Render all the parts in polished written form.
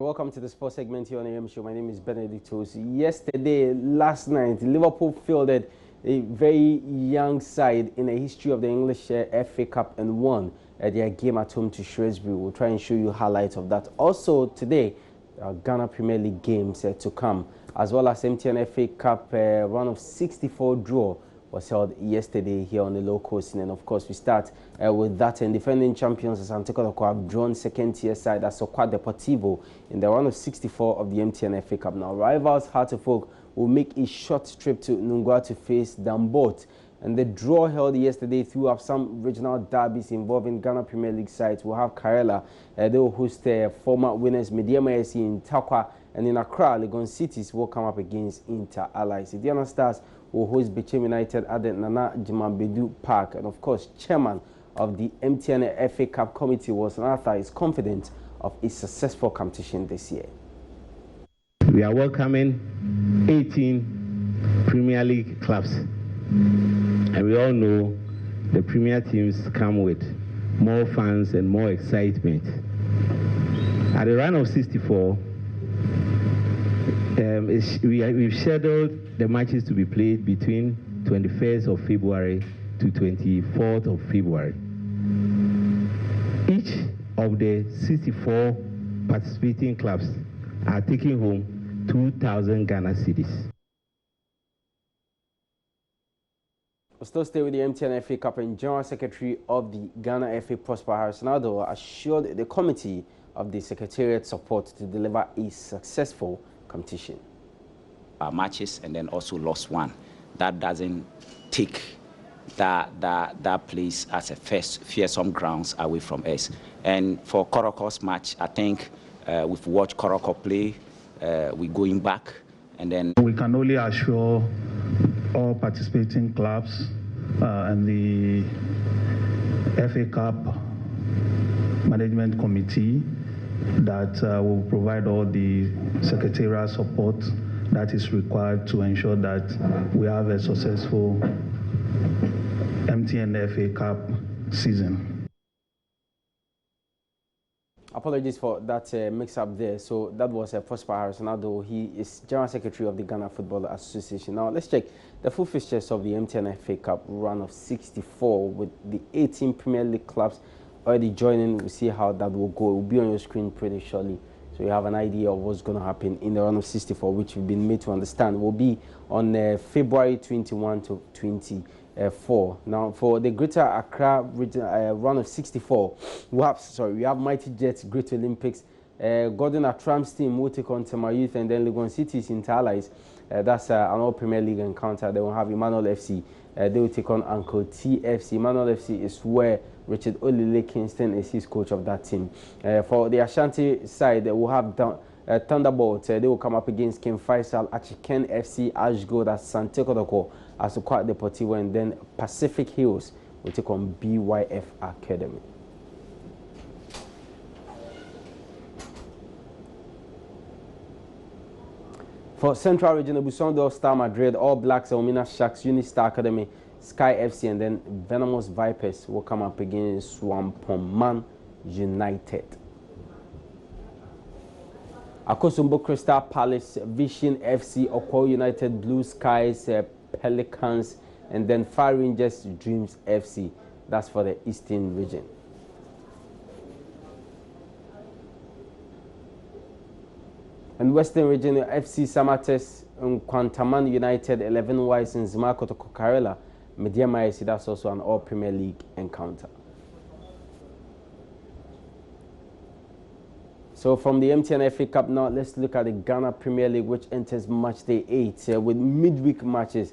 Welcome to the sports segment here on AM Show. My name is Benedict. Last night, Liverpool fielded a very young side in the history of the English FA Cup and won their game at home to Shrewsbury. We'll try and show you highlights of that. Also today, Ghana Premier League games to come, as well as MTN FA Cup round of 64 draw was held yesterday here on the low coast. And of course, we start with that. And defending champions Asante Kotoko have drawn second-tier side as Sokwa Deportivo in the round of 64 of the MTN FA Cup. Now, rivals Heart of Oak will make a short trip to Nungwa to face Dambot. And the draw held yesterday threw up some regional derbies involving Ghana Premier League sides. We'll have Karela. They will host former winners Mediama SC in Takwa. And in Accra, Legon Cities will come up against Inter Allies. Indiana Stars will host Bechem United at the Nana Jimambedu Park. And of course, chairman of the MTN FA Cup committee was Arthur is confident of a successful competition this year. We are welcoming 18 Premier League clubs. And we all know the Premier teams come with more fans and more excitement. At the round of 64, we've scheduled the matches to be played between 21st of February to 24th of February. Each of the 64 participating clubs are taking home 2,000 Ghana cedis. We'll still stay with the MTN FA Cup, and General Secretary of the Ghana FA Prosper Harrisonado assured the committee of the Secretariat support to deliver a successful competition. Matches and then also lost one. That doesn't take that place as a fearsome grounds away from us. And for Koroko's match, I think we've watched Koroko play. We're going back, and then we can only assure all participating clubs and the FA Cup Management Committee that will provide all the secretarial support that is required to ensure that we have a successful MTN FA Cup season. Apologies for that mix-up there. So that was Prosper Harrisonado. He is General Secretary of the Ghana Football Association. Now let's check the full fixtures of the MTN FA Cup round of 64 with the 18 Premier League clubs already joining. We'll see how that will go. It will be on your screen pretty shortly, so you have an idea of what's going to happen in the round of 64, which you've been made to understand will be on February 21 to 24. Now, for the Greater Accra region, round of 64, we have Mighty Jets, Great Olympics, Gordon Atram's team will take on Tema Youth, and then Legon Cities Inter Allies. That's an all Premier League encounter. They will have Emmanuel FC. They will take on Uncle TFC. Emmanuel FC is where Richard Olile Kingston is his coach of that team. For the Ashanti side, we'll have Thunderbolt. They will come up against King Faisal, Achiken FC, Ashgold, Asante Kotoko, Sokwa Deportivo, and then Pacific Hills will take on BYF Academy. For Central Region, Busondo, Star Madrid, All Blacks, Omina Sharks, Unistar Academy, Sky FC, and then Venomous Vipers will come up against Swampman United. Akosumbo Crystal Palace, Vision FC, Okwo United, Blue Skies, Pelicans, and then Fire Rangers, Dreams FC. That's for the Eastern region. And Western region, FC Samates, Quantaman United, 11 Wise, and Zimako to Kokarela, Mediama SC. That's also an All Premier League encounter. So from the MTN FA Cup now, let's look at the Ghana Premier League, which enters match day 8 with midweek matches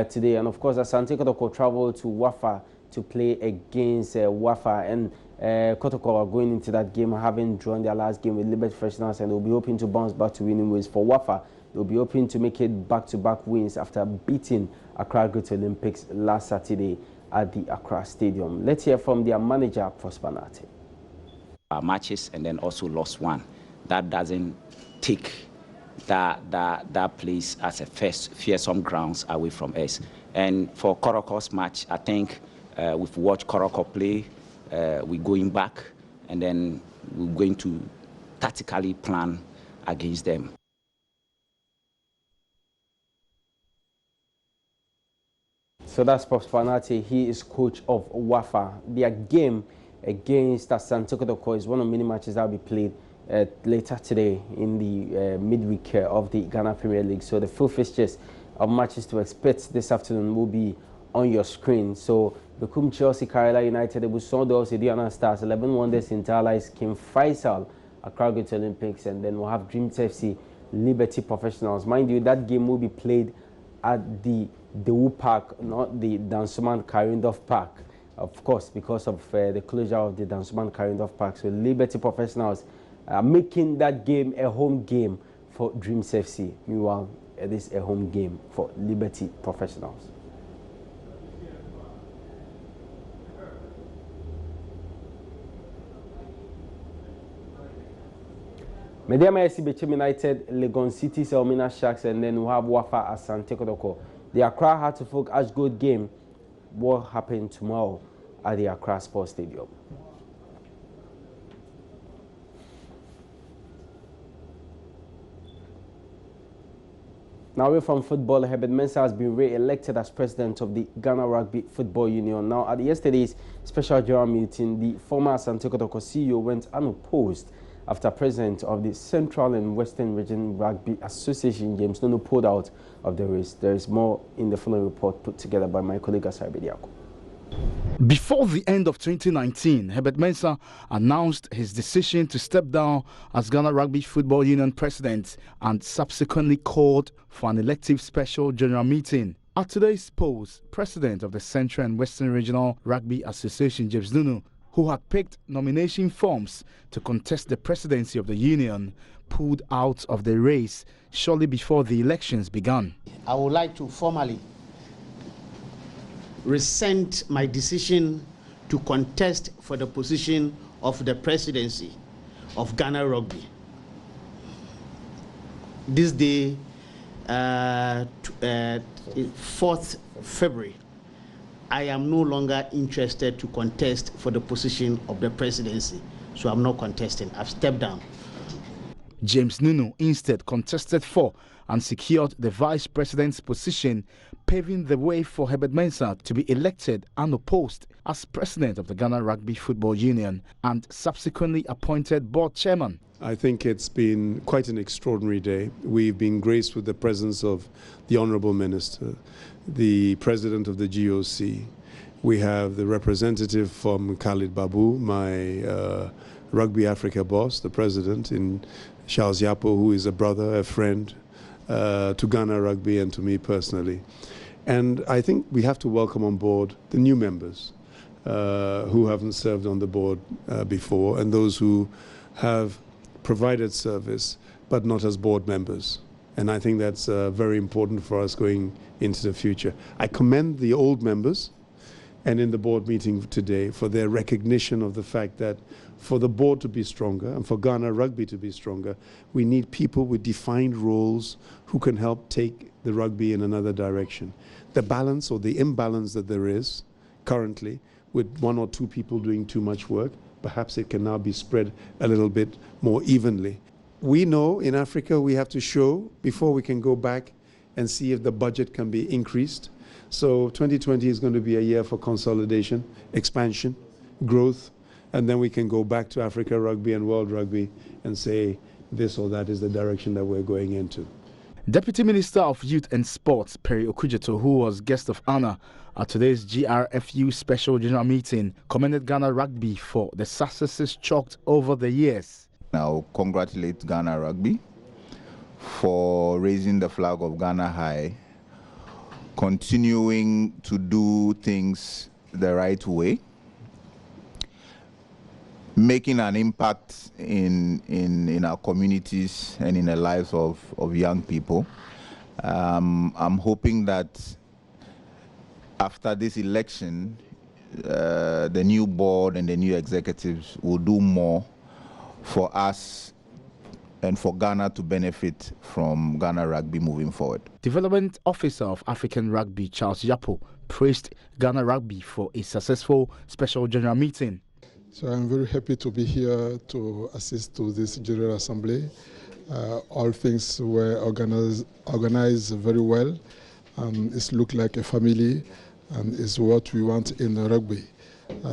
today. And of course, Asante Kotoko travel to Wafa to play against Wafa. And Kotoko are going into that game having drawn their last game with Liberty Freshness, and they'll be hoping to bounce back to winning ways. For Wafa, they'll be hoping to make it back-to-back wins after beating Accra Great Olympics last Saturday at the Accra Stadium. Let's hear from their manager, Prosper Nate. Matches and then also lost one. That doesn't take that place as a fearsome grounds away from us. And for Koroko's match, I think we've watched Koroko play. We're going back, and then we're going to tactically plan against them. So that's Pops Fanati. He is coach of Wafa. Their game against Asante Kotoko is one of many matches that will be played later today in the midweek of the Ghana Premier League. So the full fixtures of matches to expect this afternoon will be on your screen. So Bekum Chelsea, Kerala United, Busondo, Sidiana Stars, 11 Wonders, Interlice, Kim Faisal, Accra Great Olympics, and then we'll have Dreams FC, Liberty Professionals. Mind you, that game will be played at the Dewu Park, not the Dansoman Karindorf Park, of course, because of the closure of the Dansoman Karindorf Park. So Liberty Professionals are making that game a home game for Dreams FC. Meanwhile, it is a home game for Liberty Professionals. Mediama SC Bechem United, Legon City, Selmina Sharks, and then we have Wafa Asante Kotoko. The Accra Heart of Oak Ashgold game will happen tomorrow at the Accra Sports Stadium. Now away from football, Herbert Mensah has been re-elected as president of the Ghana Rugby Football Union. Now, at yesterday's special general meeting, the former Asante Kotoko CEO went unopposed after president of the Central and Western Region Rugby Association, James Nono, pulled out of the race. There is more in the following report put together by my colleague Asai Bediako. Before the end of 2019, Herbert Mensah announced his decision to step down as Ghana Rugby Football Union president and subsequently called for an elective special general meeting. At today's polls, president of the Central and Western Regional Rugby Association, James Nono, who had picked nomination forms to contest the presidency of the union, pulled out of the race shortly before the elections began. I would like to formally rescind my decision to contest for the position of the presidency of Ghana Rugby. This day, 4th February, I am no longer interested to contest for the position of the presidency, so I'm not contesting. I've stepped down. James Nuno instead contested for and secured the vice president's position, paving the way for Herbert Mensah to be elected unopposed as president of the Ghana Rugby Football Union and subsequently appointed board chairman. I think it's been quite an extraordinary day. We've been graced with the presence of the Honourable Minister, the President of the GOC. We have the representative from Khalid Babu, my Rugby Africa boss, the President, in Charles Yapo, who is a brother, a friend to Ghana Rugby and to me personally. And I think we have to welcome on board the new members who haven't served on the board before, and those who have provided service but not as board members. And I think that's very important for us going into the future. I commend the old members and in the board meeting today for their recognition of the fact that for the board to be stronger and for Ghana Rugby to be stronger, we need people with defined roles who can help take the rugby in another direction. The balance or the imbalance that there is currently with one or two people doing too much work, perhaps it can now be spread a little bit more evenly. We know in Africa we have to show before we can go back and see if the budget can be increased. So 2020 is going to be a year for consolidation, expansion, growth, and then we can go back to Africa Rugby and World Rugby and say this or that is the direction that we're going into. Deputy Minister of Youth and Sports, Perry Okujeto, who was guest of honor at today's GRFU special general meeting, commended Ghana Rugby for the successes chalked over the years. Now congratulate Ghana Rugby for raising the flag of Ghana high, continuing to do things the right way, making an impact in our communities and in the lives of young people. I'm hoping that after this election, the new board and the new executives will do more for us and for Ghana to benefit from Ghana Rugby moving forward. Development Officer of African Rugby, Charles Yapo, praised Ghana Rugby for a successful special general meeting. So I'm very happy to be here to assist to this General Assembly. All things were organized very well, and it looked like a family, and it's what we want in rugby.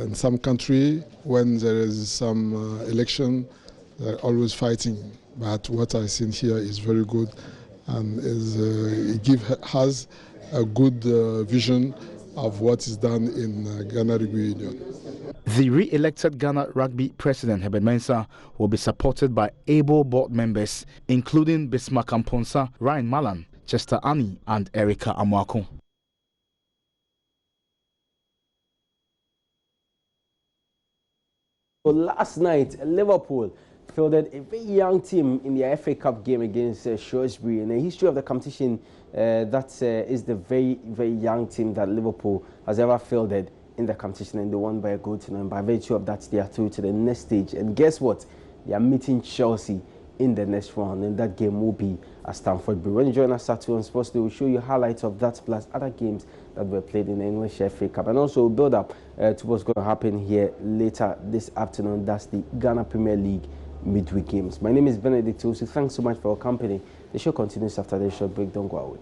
In some country, when there is some election, they're always fighting. But what I've seen here is very good, and it has a good vision of what is done in Ghana Rugby Union. The re-elected Ghana Rugby president Herbert Mensah will be supported by able board members, including Bismarck Amponsa, Ryan Malan, Chester Ani, and Erica Amwako. So last night, Liverpool fielded a very young team in the FA Cup game against Shrewsbury. In the history of the competition, that is the very, very young team that Liverpool has ever fielded in the competition, and they won by a goal to none. By virtue of that, they are through to the next stage. And guess what? They are meeting Chelsea in the next round, and that game will be at Stamford Bridge. When you join us at 2 on Sports, they will show you highlights of that plus other games that were played in the English FA Cup, and also build up to what's going to happen here later this afternoon. That's the Ghana Premier League midweek games. My name is Benedict Osu. Thanks so much for your company. The show continues after the short break. Don't go away.